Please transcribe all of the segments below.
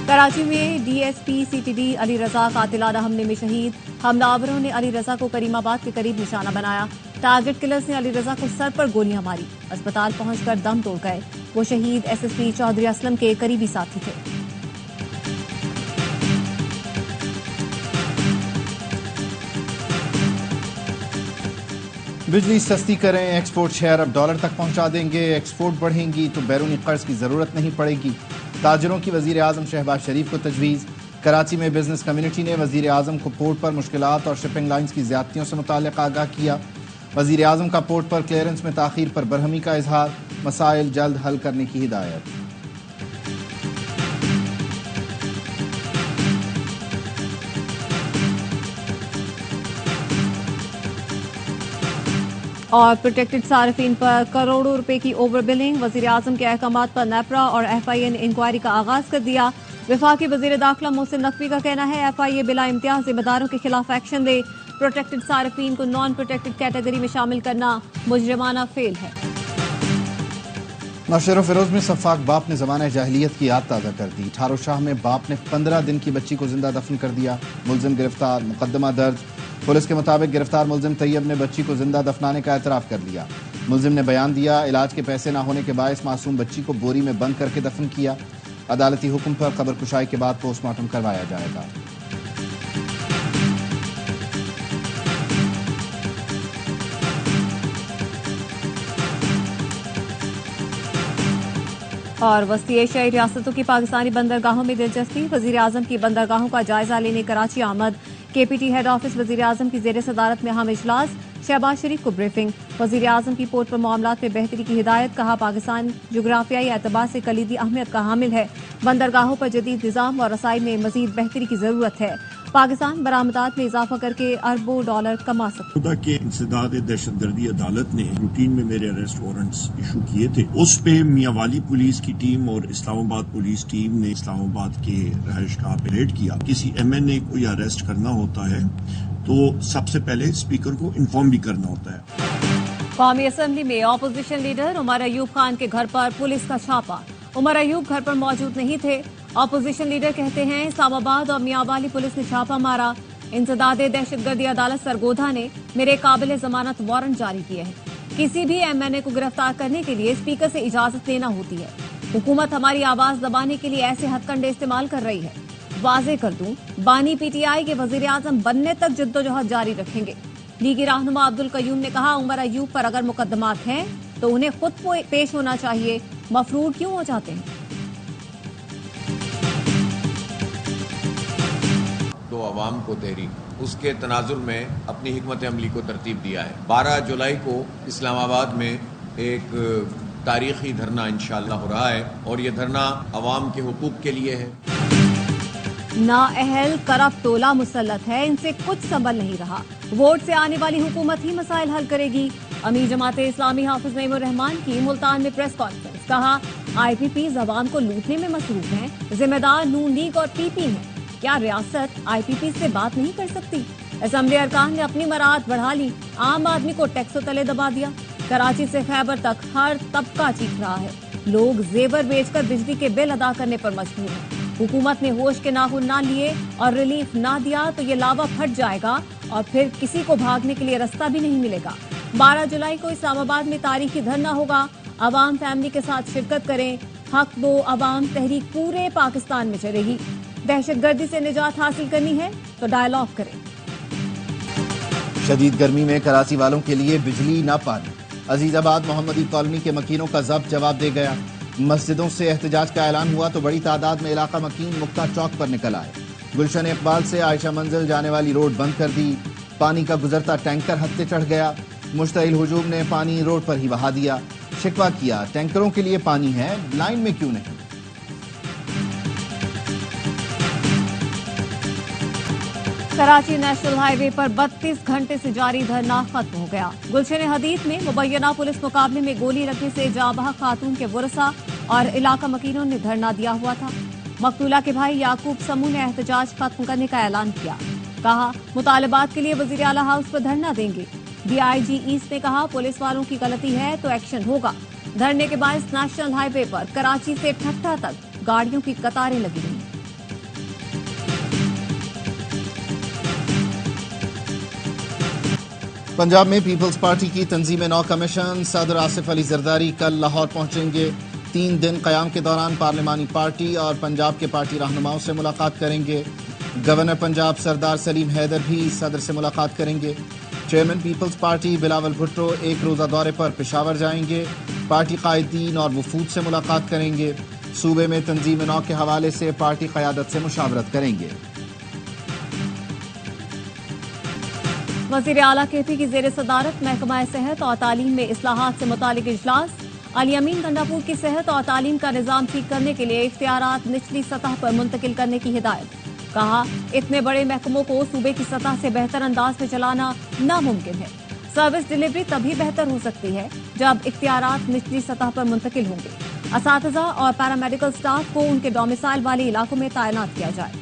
कराची में DSP CTD Ali रजा कातिलाना हमले में शहीद। हमलावरों ने अली रजा को करीमाबाद के करीब निशाना बनाया। टारगेट किलर्स ने अली रजा को सर पर गोलियां मारी। अस्पताल पहुंचकर दम तोड़ गए। वो शहीद SSP चौधरी असलम के करीबी साथी थे। बिजली सस्ती करें, एक्सपोर्ट शेयर अब डॉलर तक पहुंचा देंगे। एक्सपोर्ट बढ़ेंगी तो बैरूनी कर्ज की जरूरत नहीं पड़ेगी। ताजरों की वजीर आजम शहबाज शरीफ को तजवीज़। कराची में बिजनेस कम्युनिटी ने वजीर आजम को पोर्ट पर मुश्किलात और शिपिंग लाइन्स की ज्यादतियों से मुताल्लिक़ आगाह किया। वजीर आजम का पोर्ट पर क्लियरेंस में ताख़ीर पर बरहमी का इजहार। मसाइल जल्द हल करने की हिदायत। और प्रोटेक्टेड सार्फिन पर करोड़ों रुपए की ओवर बिलिंग। वजीर आजम के अहकामात पर नेपरा और FIA ने इंक्वायरी का आगाज कर दिया। वफाकी वजीर दाखिला मोहसिन नकवी का कहना है FIA बिला इम्तियाज जिम्मेदारों के खिलाफ एक्शन ले। प्रोटेक्टेड सार्फिन को नॉन प्रोटेक्टेड कैटेगरी में शामिल करना मुजरिमाना फेल है। नौशेर फिरोज में सफाक बाप ने ज़माने जाहिलियत की याद ताज़ा कर दी। ठारो शाह में बाप ने 15 दिन की बच्ची को जिंदा दफन कर दिया। मुलजिम गिरफ्तार, मुकदमा दर्ज। पुलिस के मुताबिक गिरफ्तार मुलजिम तैयब ने बच्ची को जिंदा दफनाने का एतराफ़ कर लिया। मुलजिम ने बयान दिया, इलाज के पैसे न होने के बायस मासूम बच्ची को बोरी में बंद करके दफन किया। अदालती हुक्म पर कब्र कुशाई के बाद पोस्टमार्टम करवाया जाएगा। और वस्ती एशियाई रियासतों की पाकिस्तानी बंदरगाहों में दिलचस्पी। वजीर आजम की बंदरगाहों का जायजा लेने कराची आमद। KPT हेड ऑफिस वजीर आजम की जेर सदारत में अहम इजलास। शहबाज शरीफ को ब्रीफिंग। वजीर आजम की पोर्ट पर मामलात में बेहतरी की हिदायत। कहा, पाकिस्तान जोग्राफियाई एतबार से कलीदी अहमियत का हामिल है। बंदरगाहों पर जदीद निज़ाम और रसाई में मजीद बेहतरी की जरूरत है। पाकिस्तान बरामदात में इजाफा करके अरबों डॉलर कमा सकता खुदा के इंसदाद दहशतगर्दी अदालत ने रूटीन में मेरे अरेस्ट वारंट्स इशू किए थे। उस पे मियांवाली पुलिस की टीम और इस्लामाबाद पुलिस टीम ने इस्लामाबाद के रहायशगाह पे रेड किया। किसी MNA को या अरेस्ट करना होता है तो सबसे पहले स्पीकर को इन्फॉर्म भी करना होता है। कौमी असम्बली में ऑपोजिशन लीडर उमर अयूब खान के घर पर पुलिस का छापा। उमर अयूब घर पर मौजूद नहीं थे। ऑपोजिशन लीडर कहते हैं इस्लामाबाद और मियांवाली पुलिस ने छापा मारा। इंसदाद दहशतगर्दी अदालत सरगोधा ने मेरे काबिल जमानत वारंट जारी किए हैं। किसी भी MNA को गिरफ्तार करने के लिए स्पीकर से इजाजत लेना होती है। हुकूमत हमारी आवाज दबाने के लिए ऐसे हथकंडे इस्तेमाल कर रही है। वाजे कर दूं, बानी PTI के वजीर आजम बनने तक जद्दोजहद जारी रखेंगे। लीगी रहनुमा अब्दुल कयूम ने कहा, उमर अयूब पर अगर मुकदमात हैं तो उन्हें खुद पेश होना चाहिए, मफरूर क्यों हो जाते हैं। तो अवाम को तहरीक उसके तनाजुल में अपनी हिकमत अमली को तरतीब दिया है। 12 जुलाई को इस्लामाबाद में एक तारीखी धरना इंशाअल्लाह हो रहा है और ये धरना अवाम के हुकूक के लिए है। नाअहल करप्ट टोला मुसल्लत है, इनसे कुछ संभल नहीं रहा। वोट से आने वाली हुकूमत ही मसाइल हल करेगी। अमीर जमात इस्लामी हाफिज नईमुर रहमान की मुल्तान में प्रेस कॉन्फ्रेंस। कहा, IPPs अवाम को लूटने में मसरूफ हैं, जिम्मेदार नून लीग और PP हैं। क्या रियासत IPPs से बात नहीं कर सकती? असेंबली अरकान ने अपनी मराद बढ़ा ली। आम आदमी को टैक्सों तले दबा दिया। कराची से खैबर तक हर तबका चीख रहा है। लोग जेवर बेचकर बिजली के बिल अदा करने पर मजबूर हैं। हुकूमत ने होश के नाखून ना लिए और रिलीफ ना दिया तो ये लावा फट जाएगा और फिर किसी को भागने के लिए रास्ता भी नहीं मिलेगा। 12 जुलाई को इस्लामाबाद में तारीखी धरना होगा। अवाम फैमिली के साथ शिरकत करें। हक दो अवाम तहरीक पूरे पाकिस्तान में चलेगी। दहशतगर्दी से निजात हासिल करनी है तो डायलॉग करें। शदीद गर्मी में कराची वालों के लिए बिजली ना पानी। अजीजाबाद मोहम्मदी कॉलोनी के मकीनों का जब्त जवाब दे गया। मस्जिदों से एहतजाज का ऐलान हुआ तो बड़ी तादाद में इलाका मकीन मुक्ता चौक पर निकल आए। गुलशन इकबाल से आयशा मंजिल जाने वाली रोड बंद कर दी। पानी का गुजरता टैंकर हत्ते चढ़ गया। मुश्तइल हुजूम ने पानी रोड पर ही बहा दिया। शिकवा किया, टैंकरों के लिए पानी है, लाइन में क्यों नहीं। कराची नेशनल हाईवे पर 32 घंटे से जारी धरना खत्म हो गया। गुलशन हदीद में मुबैना पुलिस मुकाबले में गोली लगने से जाबहा खातून के वरसा और इलाका मकीनों ने धरना दिया हुआ था। मकतूला के भाई याकूब समू ने एहतजाज खत्म करने का ऐलान किया। कहा, मुतालबात के लिए वजीर आला हाउस पर धरना देंगे। DIG ईस्ट ने कहा, पुलिस वालों की गलती है तो एक्शन होगा। धरने के बाद नेशनल हाईवे पर कराची से ठट्टा तक गाड़ियों की कतारें लगी रही। पंजाब में पीपल्स पार्टी की तंजीम नौ कमीशन सदर आसिफ अली जरदारी कल लाहौर पहुंचेंगे। 3 दिन क़याम के दौरान पार्लिमानी पार्टी और पंजाब के पार्टी रहनुमाओं से मुलाकात करेंगे। गवर्नर पंजाब सरदार सलीम हैदर भी सदर से मुलाकात करेंगे। Chairman Peoples Party Bilawal Bhutto एक रोज़ा दौरे पर पेशावर जाएंगे। पार्टी कायदीन और वफूद से मुलाकात करेंगे। सूबे में तंजीम नौ के हवाले से पार्टी क़यादत से मुशावरत करेंगे। वज़ीर आला KP की ज़ेर सदारत महकमा सेहत और तालीम में इस्लाहात से मुतालिक इजलास। अली अमीन गंडापुर की सेहत और तालीम का निज़ाम ठीक करने के लिए इख्तियारात निचली सतह पर मुंतकिल करने की हिदायत। कहा, इतने बड़े महकमों को सूबे की सतह से बेहतर अंदाज में चलाना नामुमकिन है। सर्विस डिलीवरी तभी बेहतर हो सकती है जब इख्तियारात निचली सतह पर मुंतकिल होंगे। असातिज़ा और पैरामेडिकल स्टाफ को उनके डोमिसाइल वाले इलाकों में तैनात किया जाए।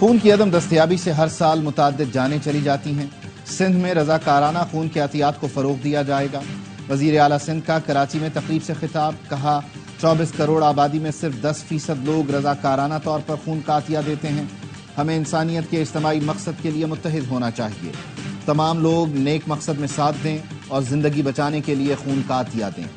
खून की अदम दस्तयाबी से हर साल मुताद्दिद जानें चली जाती हैं। सिंध में रज़ाकाराना खून की एहतियात को फ़रोग़ दिया जाएगा। वज़ीर आला सिंध का कराची में तकरीब से खिताब। कहा, 24 करोड़ आबादी में सिर्फ 10% लोग रज़ाकाराना तौर पर खून का अतिया देते हैं। हमें इंसानियत के इज्तिमाई मकसद के लिए मुत्तहिद होना चाहिए। तमाम लोग नेक मकसद में साथ दें और ज़िंदगी बचाने के लिए खून का अतिया दें।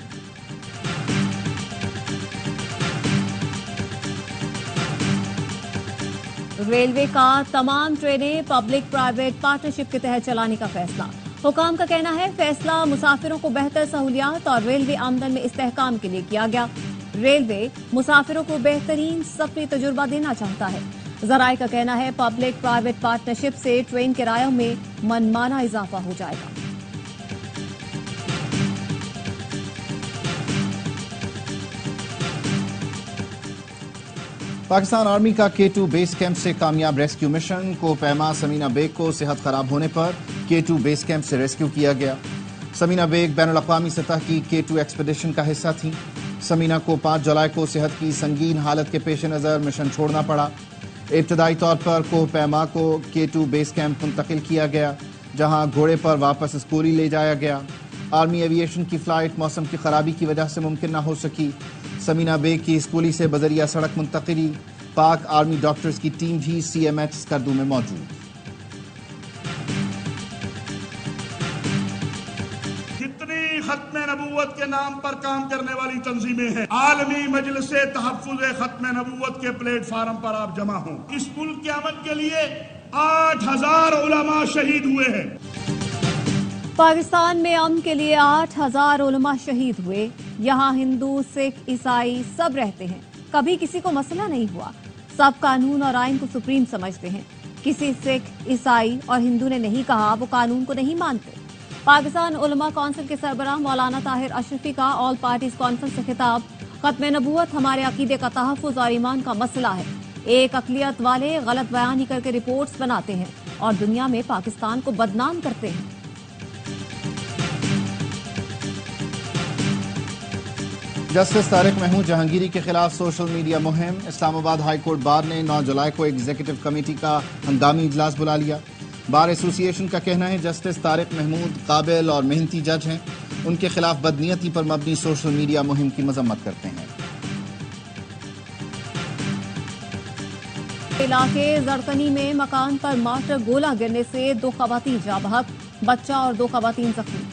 रेलवे का तमाम ट्रेनें पब्लिक प्राइवेट पार्टनरशिप के तहत चलाने का फैसला। हुकाम का कहना है, फैसला मुसाफिरों को बेहतर सहूलियात और रेलवे आमदन में इस्तेहकाम के लिए किया गया। रेलवे मुसाफिरों को बेहतरीन सफरी तजुर्बा देना चाहता है। ज़राए का कहना है, पब्लिक प्राइवेट पार्टनरशिप से ट्रेन किरायों में मनमाना इजाफा हो जाएगा। पाकिस्तान आर्मी का K2 बेस कैंप से कामयाब रेस्क्यू मिशन। को पैमा समीना बेग को सेहत खराब होने पर K2 बेस कैंप से रेस्क्यू किया गया। समीना बेग बैनुल-अक़वामी सतह की K2 एक्सपेडिशन का हिस्सा थी। समीना को 5 जुलाई को सेहत की संगीन हालत के पेश नज़र मिशन छोड़ना पड़ा। इब्तदाई तौर पर कोह पैमा को K2 बेस कैंप मुंतकिल किया गया, जहां घोड़े पर वापस स्कूली ले जाया गया। आर्मी एविएशन की फ्लाइट मौसम की खराबी की वजह से मुमकिन न हो सकी। समीना बेग की स्कूली से बजरिया सड़क मुंतकिली। पाक आर्मी डॉक्टर्स की टीम भी CMH स्कर्दू में मौजूद। जितनी खत्म नबूवत के नाम पर काम करने वाली तंजीमें हैं, आलमी मजलिसे तहफ्फुज़ खत्म नबूवत के प्लेटफार्म पर आप जमा हों। इस मुल्क की अमन के लिए 8000 उलमा शहीद हुए हैं। पाकिस्तान में अमन के लिए 8000 उलमा शहीद हुए। यहाँ हिंदू, सिख, ईसाई सब रहते हैं। कभी किसी को मसला नहीं हुआ। सब कानून और आइन को सुप्रीम समझते हैं। किसी सिख, ईसाई और हिंदू ने नहीं कहा वो कानून को नहीं मानते। पाकिस्तान उलमा कौंसिल के सरबराह मौलाना ताहिर अशरफी का ऑल पार्टीज कॉन्फ्रेंस से खिताब। खत्म नबूवत हमारे अकीदे का तहफ़्फ़ुज़ और ईमान का मसला है। एक अक़लियत वाले गलत बयानी करके रिपोर्ट्स बनाते हैं और दुनिया में पाकिस्तान को बदनाम करते हैं। जस्टिस तारिक महमूद जहांगीरी के खिलाफ सोशल मीडिया मुहिम। इस्लामाबाद हाई कोर्ट बार ने 9 जुलाई को एग्जीक्यूटिव कमेटी का हंगामी इजलास बुला लिया। बार एसोसिएशन का कहना है, जस्टिस तारिक महमूद काबिल और मेहनती जज हैं। उनके खिलाफ बदनीयती पर मबनी सोशल मीडिया मुहिम की मजम्मत करते हैं। इलाके जड़कनी में मकान पर मार्टर गोला गिरने से 2 खवातीन जाँ बहक, बच्चा और 2 खवातीन जख्मी।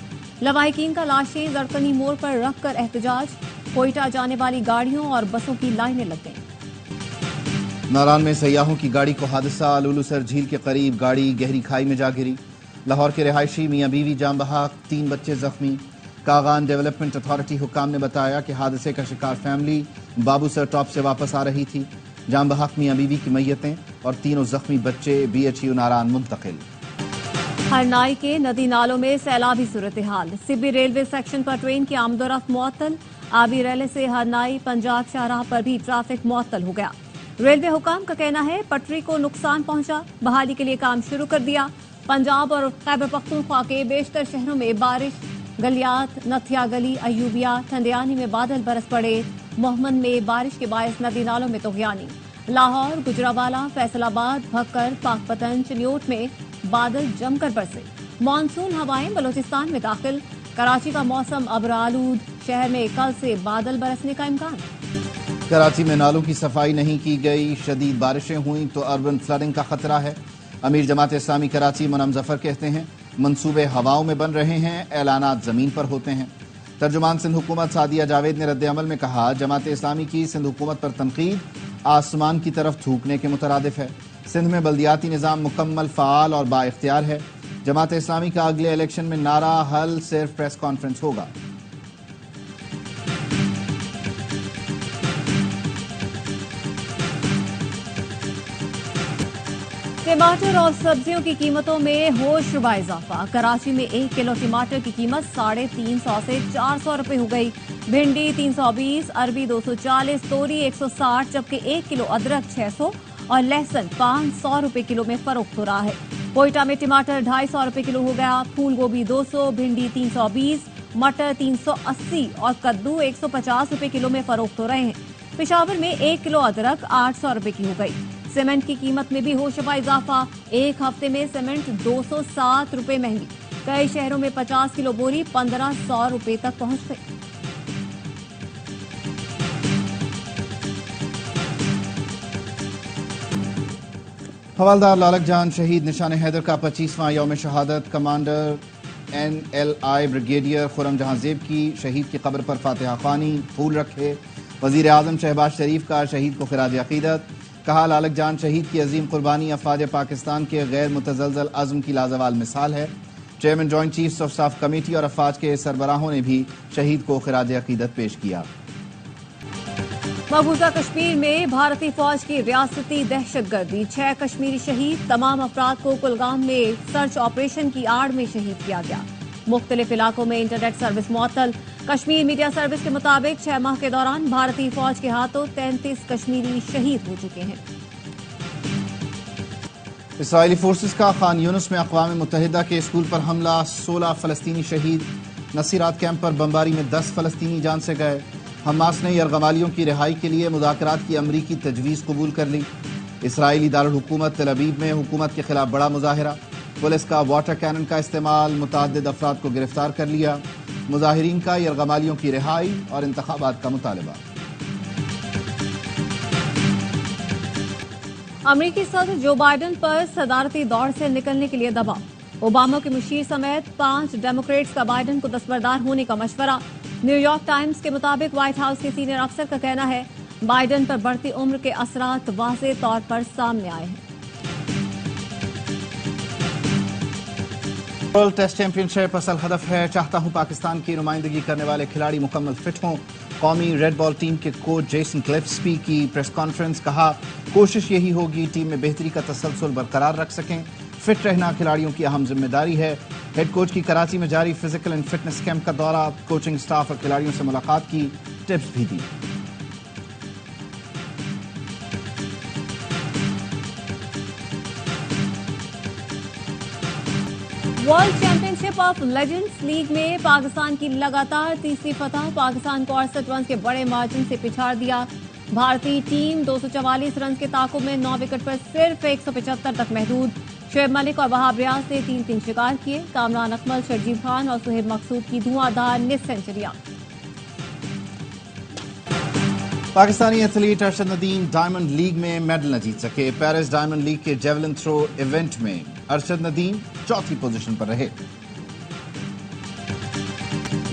लवाहिकीन का लाशें जड़कनी मोड़ पर रखकर एहतजाज। कोयटा जाने वाली गाड़ियों और बसों की लाइनें लग गईं। नारान में सयाहों की गाड़ी को हादसा। लुलुसर झील के करीब गाड़ी गहरी खाई में जा गिरी। लाहौर के रिहायशी मियां बीवी जाँ बहक, 3 बच्चे जख्मी। कागान डेवलपमेंट अथॉरिटी हुकाम ने बताया कि हादसे का शिकार फैमिली बाबूसर टॉप से वापस आ रही थी। जाँ बहक मियां बीवी की मैयतें और तीनों जख्मी बच्चे BHU नारान मुंतकिल। हरनाई के नदी नालों में सैलाबी सूरत हाल। सिब्बी रेलवे सेक्शन पर ट्रेन की आमदोरफ्त मुअत्तल। आबी रैले से हरनाई पंजाब शाहराह पर भी ट्रैफिक मुअत्तल हो गया। रेलवे हुकाम का कहना है, पटरी को नुकसान पहुंचा, बहाली के लिए काम शुरू कर दिया। पंजाब और खैबर पख्तूनख्वा के बेशतर शहरों में बारिश। गलियात, नथिया गली, अयूबिया, ठंडियानी में बादल बरस पड़े। मोहम्मद में बारिश के बायस नदी नालों में तोगयानी। लाहौर, गुजरावाला, फैसलाबाद, भक्कर, पाकपतन, चिन्योट में बादल जमकर बरसे। मानसून हवाएं बलोचिस्तान में दाखिल। कराची का मौसम अब्र आलूद। शहर में कल से बादल बरसने का इम्कान। कराची में नालों की सफाई नहीं की गई, शदीद बारिशें हुई तो अर्बन फ्लडिंग का खतरा है। अमीर जमात इस्लामी कराची मुनम जफर कहते हैं मंसूबे हवाओं में बन रहे हैं, ऐलानात जमीन पर होते हैं। तर्जुमान सिंध हुकूमत सादिया जावेद ने रद्द अमल में कहा जमात इस्लामी की सिंध हुकूमत पर तनकीद आसमान की तरफ थूकने के मुतरादिफ है। सिंध में बल्दियाती निज़ाम मुकम्मल फ़ाल और बाइख्तियार है। जमात इस्लामी का अगले इलेक्शन में नारा हल सिर्फ प्रेस कॉन्फ्रेंस होगा। टमाटर और सब्जियों की कीमतों में होशरुबा इजाफा। कराची में 1 किलो टमाटर की कीमत 350 से 400 रुपए हो गई। भिंडी 320, अरबी 240, तोरी 160, जबकि 1 किलो अदरक 600 और लहसुन 500 रुपए किलो में फरोख्त हो रहा है। कोयटा में टमाटर 250 रुपए किलो हो गया, फूल गोभी 200, भिंडी 320, मटर 380 और कद्दू 150 रुपए किलो में फरोख्त हो रहे हैं। पेशावर में 1 किलो अदरक 800 रुपए की हो गई। सीमेंट की कीमत में भी होशरुबा इजाफा। एक हफ्ते में सीमेंट 207 रुपए महंगी। कई शहरों में 50 किलो बोरी 1500 रुपए तक पहुंच गई। हवालदार लालक जान शहीद निशान हैदर का 25वां यौम शहादत। कमांडर NLI ब्रिगेडियर खुरम जहां जेब की शहीद की कब्र पर फातिहा ख्वानी, फूल रखे। वजीर आजम शहबाज शरीफ का शहीद को खिराज अकीदत। कहा लालक जान शहीद की अजीम कुर्बानी अफवाज पाकिस्तान के गैर मुतज़लज़ल अज़्म की लाजवाल मिसाल है। Chairman joint chiefs of staff committee और अफवाज के सरबराहों ने भी शहीद को खिराज अकीदत पेश किया। मकबूजा कश्मीर में भारतीय फौज की रियासती दहशतगर्दी, 6 कश्मीरी शहीद। तमाम अफराद को कुलगाम में सर्च ऑपरेशन की आड़ में शहीद किया गया। मुख्तलिफ इलाकों में इंटरनेट सर्विस मुअत्तल। कश्मीर मीडिया सर्विस के मुताबिक 6 माह के दौरान भारतीय फौज के हाथों 33 कश्मीरी शहीद हो चुके हैं। इसराइली फोर्सेस का खान यूनुस में अक़वाम मुत्तहिदा के स्कूल पर हमला, 16 फलस्तीनी शहीद। नसीरात कैंप पर बमबारी में 10 फलस्तीनी जान से गए। हमास ने यरगमालियों की रिहाई के लिए मुज़ाकरात की अमरीकी तजवीज़ कबूल कर ली। इसराइली दारुल हुकूमत तेल अवीव में हुकूमत के खिलाफ बड़ा मुजाहिरा। पुलिस का वाटर कैनन का इस्तेमाल, मुतअद्दिद अफराद को गिरफ्तार कर लिया। मुजाहिरीन का यरगमालियों की रिहाई और इंतखाबात का मुतालबा। अमेरिकी सदर जो बाइडेन पर सदारती दौड़ से निकलने के लिए दबाव। ओबामा के मुशीर समेत 5 डेमोक्रेट्स का बाइडेन को दस्तबरदार होने का मशवरा। न्यूयॉर्क टाइम्स के मुताबिक व्हाइट हाउस के सीनियर अफसर का कहना है बाइडेन पर बढ़ती उम्र के असरात वाज़ेह तौर पर सामने आए हैं। वर्ल्ड टेस्ट चैंपियनशिप असल हदफ है। चाहता हूं पाकिस्तान की नुमाइंदगी करने वाले खिलाड़ी मुकम्मल फिट हों। कौमी रेड बॉल टीम के कोच जेसन क्लिफ्सबी की प्रेस कॉन्फ्रेंस। कहा कोशिश यही होगी टीम में बेहतरी का तसलसल बरकरार रख सकें। फिट रहना खिलाड़ियों की अहम जिम्मेदारी है। हेड कोच की कराची में जारी फिजिकल एंड फिटनेस कैंप का दौरा, कोचिंग स्टाफ और खिलाड़ियों से मुलाकात की, टिप्स भी दी। World championship of legends league में पाकिस्तान की लगातार तीसरी फतह। पाकिस्तान को 68 रन के बड़े मार्जिन से पिछाड़ दिया। भारतीय टीम 244 रन के ताकुब में 9 विकेट पर सिर्फ 175 तक महदूद। शुएब मलिक और वहाब रियाज ने 3-3 शिकार किए। कामरान अकमल, शर्जील खान और सुहेब मकसूद की धुआंधार निस्फ सेंचुरियां। Pakistani athlete Arshad Nadeem diamond league में मेडल न जीत सके। पेरिस डायमंड लीग के जेवलिन थ्रो इवेंट में अरशद नदीम चौथी पोजीशन पर रहे।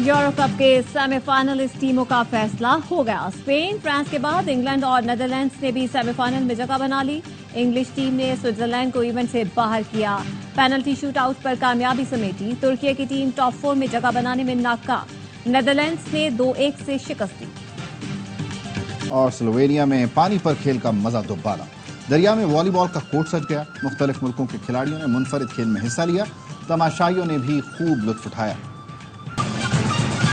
यूरो कप के सेमीफाइनलिस्ट टीमों का फैसला हो गया। स्पेन, फ्रांस के बाद इंग्लैंड और नेदरलैंड्स ने भी सेमीफाइनल में जगह बना ली। इंग्लिश टीम ने स्विट्जरलैंड को इवेंट से बाहर किया। पेनल्टी शूट आउट पर कामयाबी समेटी। तुर्की की टीम टॉप 4 में जगह बनाने में नाकाम। नेदरलैंड्स ने 2-1 से शिकस्त दी। और स्लोवेनिया में पानी पर खेल का मजा दोबारा। दरिया में वॉलीबॉल का कोर्ट सज गया। मुख्तलिफ मुल्कों के खिलाड़ियों ने मुनफरिद खेल में हिस्सा लिया। तमाशाइयों ने भी खूब लुत्फ उठाया।